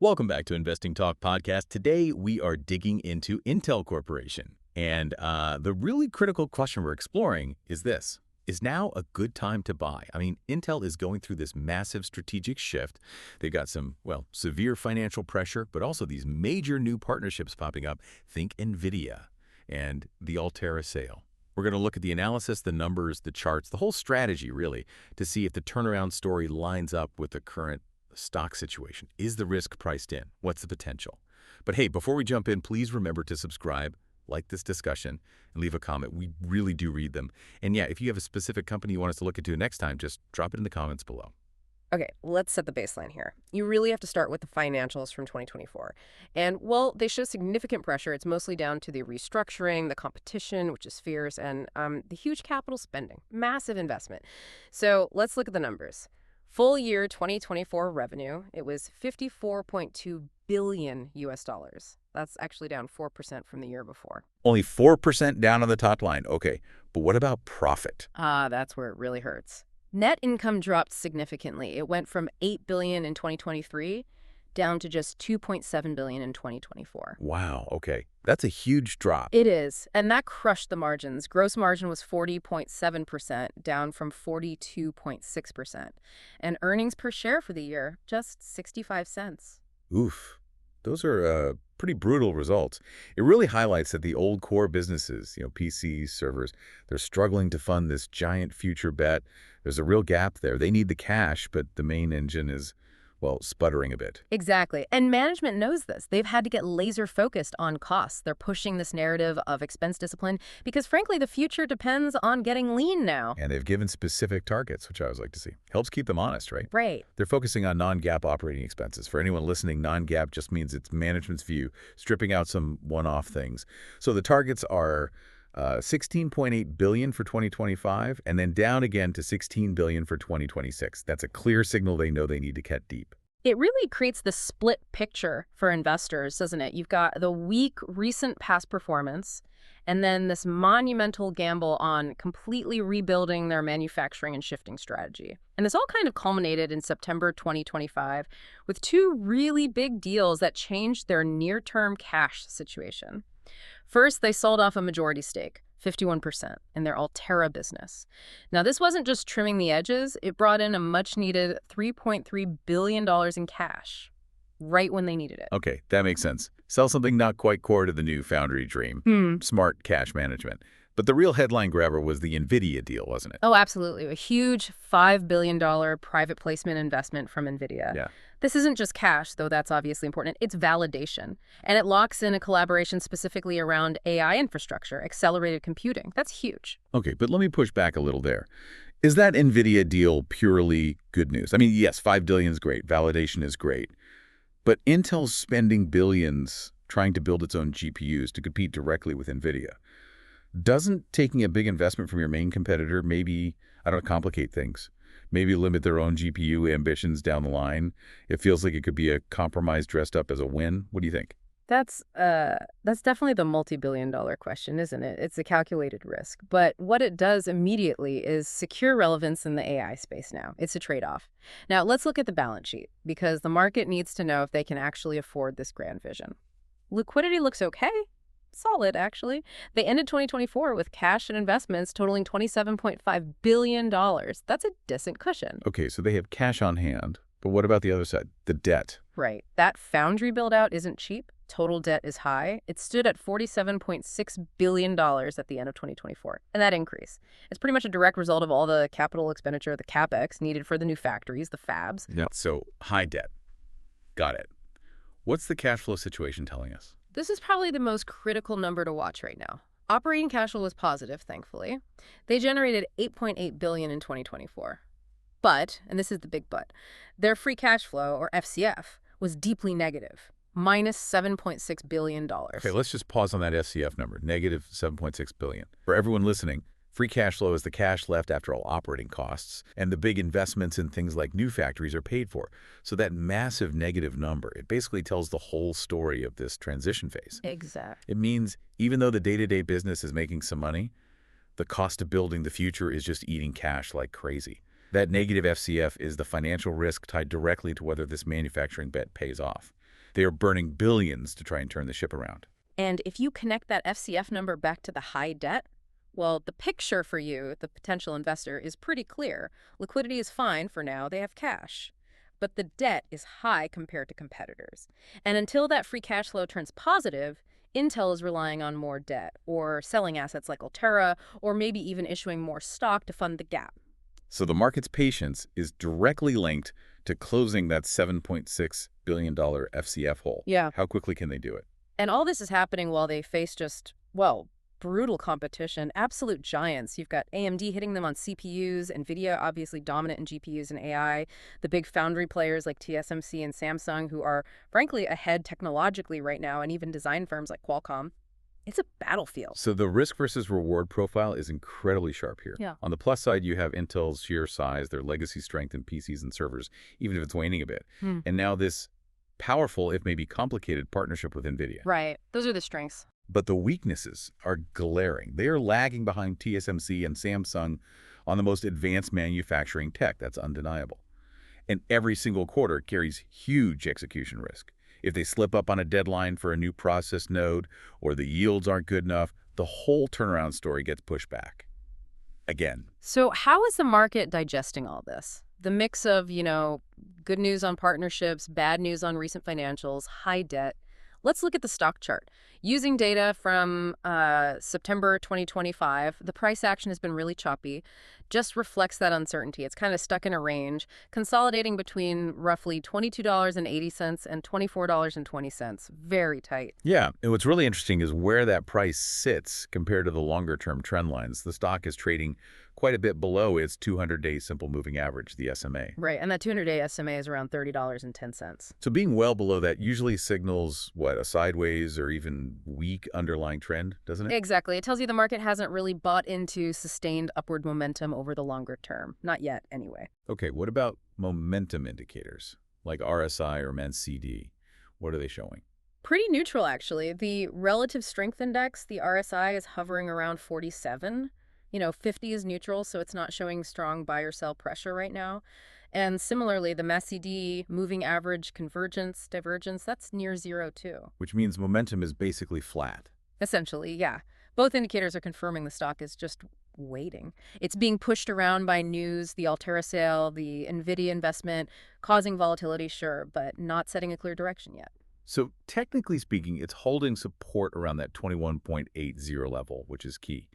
Welcome back to Investing Talk Podcast. Today, we are digging into Intel Corporation. And the really critical question we're exploring is this. Is now a good time to buy? I mean, Intel is going through this massive strategic shift. They've got some, well, severe financial pressure, but also these major new partnerships popping up. Think NVIDIA and the Altera sale. We're going to look at the analysis, the numbers, the charts, the whole strategy, really, to see if the turnaround story lines up with the current stock situation. Is the risk priced in? What's the potential? But hey, before we jump in, please remember to subscribe, like this discussion, and leave a comment. We really do read them. And yeah, if you have a specific company you want us to look into next time, just drop it in the comments below. Okay, let's set the baseline here. You really have to start with the financials from 2024. And, well, they show significant pressure. It's mostly down to the restructuring, the competition, which is fierce, and the huge capital spending, massive investment. So let's look at the numbers. Full year 2024 revenue, it was $54.2 billion US dollars. That's actually down 4% from the year before. Only 4% down on the top line. Okay, but what about profit? That's where it really hurts. Net income dropped significantly. It went from $8 billion in 2023 down to just $2.7 billion in 2024. Wow, okay. That's a huge drop. It is, and that crushed the margins. Gross margin was 40.7%, down from 42.6%. And earnings per share for the year, just 65 cents. Oof. Those are pretty brutal results. It really highlights that the old core businesses, PCs, servers, they're struggling to fund this giant future bet. There's a real gap there. They need the cash, but the main engine is, well, sputtering a bit. Exactly. And management knows this. They've had to get laser focused on costs. They're pushing this narrative of expense discipline because, frankly, the future depends on getting lean now. And they've given specific targets, which I always like to see. Helps keep them honest, right? Right. They're focusing on non-GAAP operating expenses. For anyone listening, non-GAAP just means it's management's view, stripping out some one-off things. So the targets are $16.8 billion for 2025, and then down again to $16 billion for 2026. That's a clear signal they know they need to cut deep. It really creates the split picture for investors, doesn't it? You've got the weak recent past performance, and then this monumental gamble on completely rebuilding their manufacturing and shifting strategy. And this all kind of culminated in September 2025 with two really big deals that changed their near-term cash situation. First, they sold off a majority stake, 51%, in their Altera business. Now, this wasn't just trimming the edges. It brought in a much-needed $3.3 billion in cash right when they needed it. Okay, that makes sense. Sell something not quite core to the new foundry dream. Smart cash management. But the real headline grabber was the NVIDIA deal, wasn't it? Oh, absolutely. A huge $5 billion private placement investment from NVIDIA. Yeah. This isn't just cash, though that's obviously important. It's validation. And it locks in a collaboration specifically around AI infrastructure, accelerated computing. That's huge. Okay, but let me push back a little there. Is that NVIDIA deal purely good news? I mean, yes, $5 billion is great. Validation is great. But Intel's spending billions trying to build its own GPUs to compete directly with NVIDIA. Doesn't taking a big investment from your main competitor maybe, complicate things? Maybe limit their own GPU ambitions down the line? It feels like it could be a compromise dressed up as a win. What do you think? That's definitely the multi-billion-dollar question, isn't it? It's a calculated risk. But what it does immediately is secure relevance in the AI space now. It's a trade-off. Now, let's look at the balance sheet, because the market needs to know if they can actually afford this grand vision. Liquidity looks okay. Solid, actually. They ended 2024 with cash and investments totaling $27.5 billion. That's a decent cushion. Okay, so they have cash on hand. But what about the other side, the debt? Right. That foundry build-out isn't cheap. Total debt is high. It stood at $47.6 billion at the end of 2024. And that increase, it's pretty much a direct result of all the capital expenditure, the CapEx, needed for the new factories, the fabs. Yeah. So high debt. Got it. What's the cash flow situation telling us? This is probably the most critical number to watch right now. Operating cash flow was positive, thankfully. They generated $8.8 billion in 2024. But, and this is the big but, their free cash flow, or FCF, was deeply negative, minus $7.6 billion. Okay, let's just pause on that FCF number, negative $7.6 billion. For everyone listening, free cash flow is the cash left after all operating costs, and the big investments in things like new factories are paid for. So that massive negative number, it basically tells the whole story of this transition phase. Exactly. It means even though the day-to-day business is making some money, the cost of building the future is just eating cash like crazy. That negative FCF is the financial risk tied directly to whether this manufacturing bet pays off. They are burning billions to try and turn the ship around. And if you connect that FCF number back to the high debt, well, the picture for you, the potential investor, is pretty clear. Liquidity is fine for now. They have cash. But the debt is high compared to competitors. And until that free cash flow turns positive, Intel is relying on more debt or selling assets like Altera or maybe even issuing more stock to fund the gap. So the market's patience is directly linked to closing that $7.6 billion FCF hole. Yeah. How quickly can they do it? And all this is happening while they face just, well, brutal competition, absolute giants. You've got AMD hitting them on CPUs, NVIDIA obviously dominant in GPUs and AI, the big foundry players like TSMC and Samsung who are frankly ahead technologically right now, and even design firms like Qualcomm. It's a battlefield. So the risk versus reward profile is incredibly sharp here. Yeah. On the plus side, you have Intel's sheer size, their legacy strength in PCs and servers, even if it's waning a bit. And now this powerful, if maybe complicated, partnership with NVIDIA. Right. Those are the strengths. But the weaknesses are glaring. They are lagging behind TSMC and Samsung on the most advanced manufacturing tech. That's undeniable. And every single quarter carries huge execution risk. If they slip up on a deadline for a new process node or the yields aren't good enough, the whole turnaround story gets pushed back. Again. So how is the market digesting all this? The mix of, good news on partnerships, bad news on recent financials, high debt. Let's look at the stock chart. Using data from September 2025, the price action has been really choppy. Just reflects that uncertainty. It's kind of stuck in a range, consolidating between roughly $22.80 and $24.20. Very tight. Yeah, and what's really interesting is where that price sits compared to the longer-term trend lines. The stock is trading quite a bit below its 200-day simple moving average, the SMA. Right, and that 200-day SMA is around $30.10. So being well below that usually signals, what, a sideways or even weak underlying trend, doesn't it? Exactly. It tells you the market hasn't really bought into sustained upward momentum over the longer term. Not yet, anyway. Okay, what about momentum indicators, like RSI or MACD? What are they showing? Pretty neutral, actually. The relative strength index, the RSI, is hovering around 47. 50 is neutral, so it's not showing strong buy or sell pressure right now. And similarly, the MACD moving average convergence, divergence, that's near 0 too. Which means momentum is basically flat. Essentially, yeah. Both indicators are confirming the stock is just waiting. It's being pushed around by news, the Altera sale, the NVIDIA investment, causing volatility, sure, but not setting a clear direction yet. So technically speaking, it's holding support around that 21.80 level, which is key.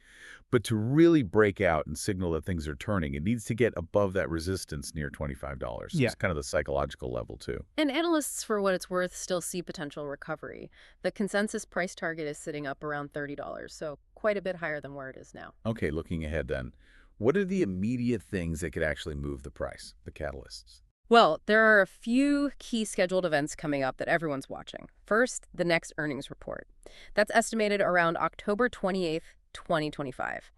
But to really break out and signal that things are turning, it needs to get above that resistance near $25. Yeah. It's kind of the psychological level, too. And analysts, for what it's worth, still see potential recovery. The consensus price target is sitting up around $30, so quite a bit higher than where it is now. Okay, looking ahead then. What are the immediate things that could actually move the price, the catalysts? Well, there are a few key scheduled events coming up that everyone's watching. First, the next earnings report. That's estimated around October 28th, 2025.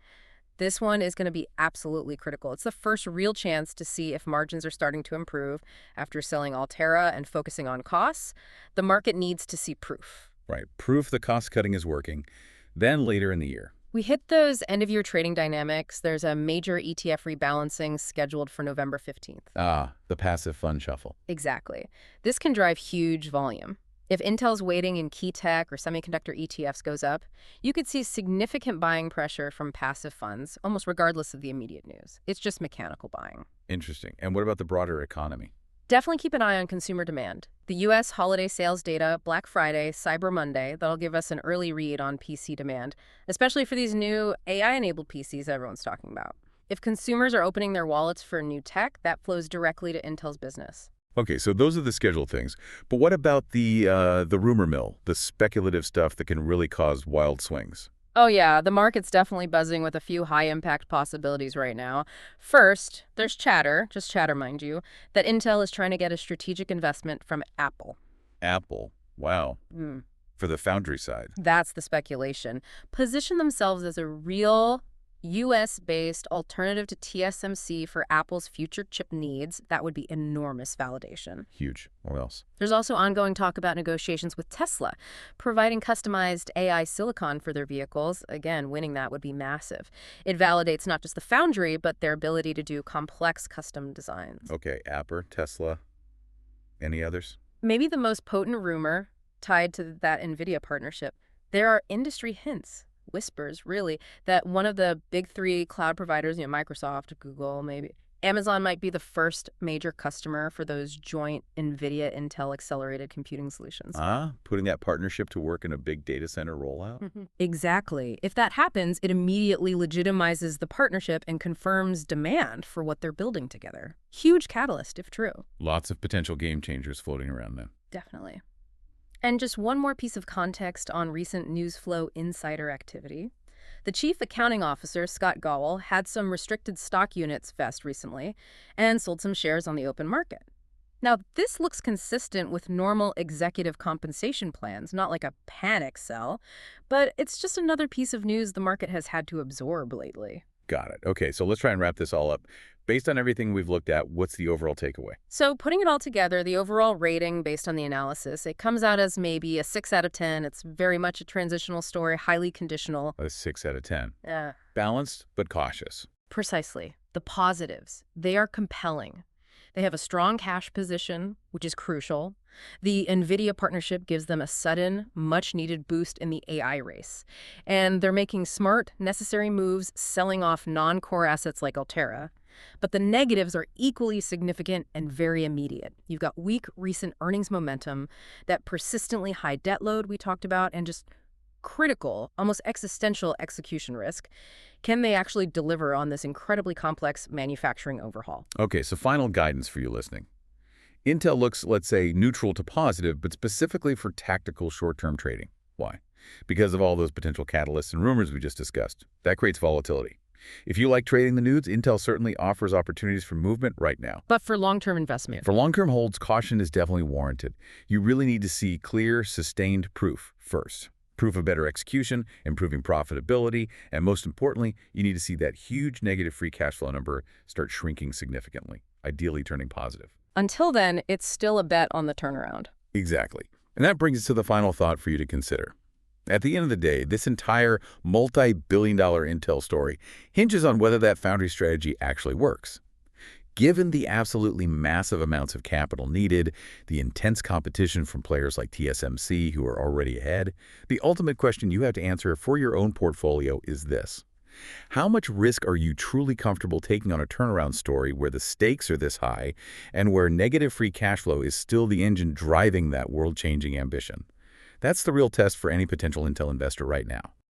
This one is going to be absolutely critical. It's the first real chance to see if margins are starting to improve after selling Altera and focusing on costs. The market needs to see proof. Right, proof the cost cutting is working. Then later in the year. We hit those end-of-year trading dynamics. There's a major ETF rebalancing scheduled for November 15th. Ah, the passive fund shuffle. Exactly. This can drive huge volume. If Intel's weighting in key tech or semiconductor ETFs goes up, you could see significant buying pressure from passive funds, almost regardless of the immediate news. It's just mechanical buying. Interesting. And what about the broader economy? Definitely keep an eye on consumer demand. The U.S. holiday sales data, Black Friday, Cyber Monday, that'll give us an early read on PC demand, especially for these new AI-enabled PCs everyone's talking about. If consumers are opening their wallets for new tech, that flows directly to Intel's business. Okay, so those are the scheduled things. But what about the rumor mill, the speculative stuff that can really cause wild swings? Oh yeah, the market's definitely buzzing with a few high-impact possibilities right now. First, there's chatter, just chatter mind you, that Intel is trying to get a strategic investment from Apple. Apple, wow. For the foundry side. That's the speculation. Position themselves as a real U.S.-based alternative to TSMC for Apple's future chip needs. That would be enormous validation. Huge. What else? There's also ongoing talk about negotiations with Tesla, providing customized AI silicon for their vehicles. Again, winning that would be massive. It validates not just the foundry, but their ability to do complex custom designs. Okay, Apple, Tesla, any others? Maybe the most potent rumor tied to that NVIDIA partnership, there are industry hints, whispers really, that one of the big three cloud providers, Microsoft, Google, maybe Amazon might be the first major customer for those joint NVIDIA Intel accelerated computing solutions. Putting that partnership to work in a big data center rollout? Exactly. If that happens, it immediately legitimizes the partnership and confirms demand for what they're building together. Huge catalyst, if true. Lots of potential game changers floating around then. Definitely. And just one more piece of context on recent news flow insider activity. The chief accounting officer, Scott Gowell, had some restricted stock units vest recently and sold some shares on the open market. Now, this looks consistent with normal executive compensation plans, not like a panic sell, but it's just another piece of news the market has had to absorb lately. Got it. Okay, so let's try and wrap this all up. Based on everything we've looked at, what's the overall takeaway? So putting it all together, the overall rating based on the analysis, it comes out as maybe a 6 out of 10. It's very much a transitional story, highly conditional. A 6 out of 10. Yeah. Balanced, but cautious. Precisely. The positives, they are compelling. They have a strong cash position, which is crucial. The NVIDIA partnership gives them a sudden, much-needed boost in the AI race. And they're making smart, necessary moves, selling off non-core assets like Altera. But the negatives are equally significant and very immediate. You've got weak recent earnings momentum, that persistently high debt load we talked about, and just critical, almost existential execution risk. Can they actually deliver on this incredibly complex manufacturing overhaul? Okay, so final guidance for you listening. Intel looks, let's say, neutral to positive, but specifically for tactical short-term trading. Why? Because of all those potential catalysts and rumors we just discussed. That creates volatility. If you like trading the nudes, Intel certainly offers opportunities for movement right now. But for long-term investment? For long-term holds, caution is definitely warranted. You really need to see clear, sustained proof first. Proof of better execution, improving profitability, and most importantly, you need to see that huge negative free cash flow number start shrinking significantly, ideally turning positive. Until then, it's still a bet on the turnaround. Exactly. And that brings us to the final thought for you to consider. At the end of the day, this entire multi-billion-dollar Intel story hinges on whether that foundry strategy actually works. Given the absolutely massive amounts of capital needed, the intense competition from players like TSMC who are already ahead, the ultimate question you have to answer for your own portfolio is this. How much risk are you truly comfortable taking on a turnaround story where the stakes are this high and where negative free cash flow is still the engine driving that world-changing ambition? That's the real test for any potential Intel investor right now.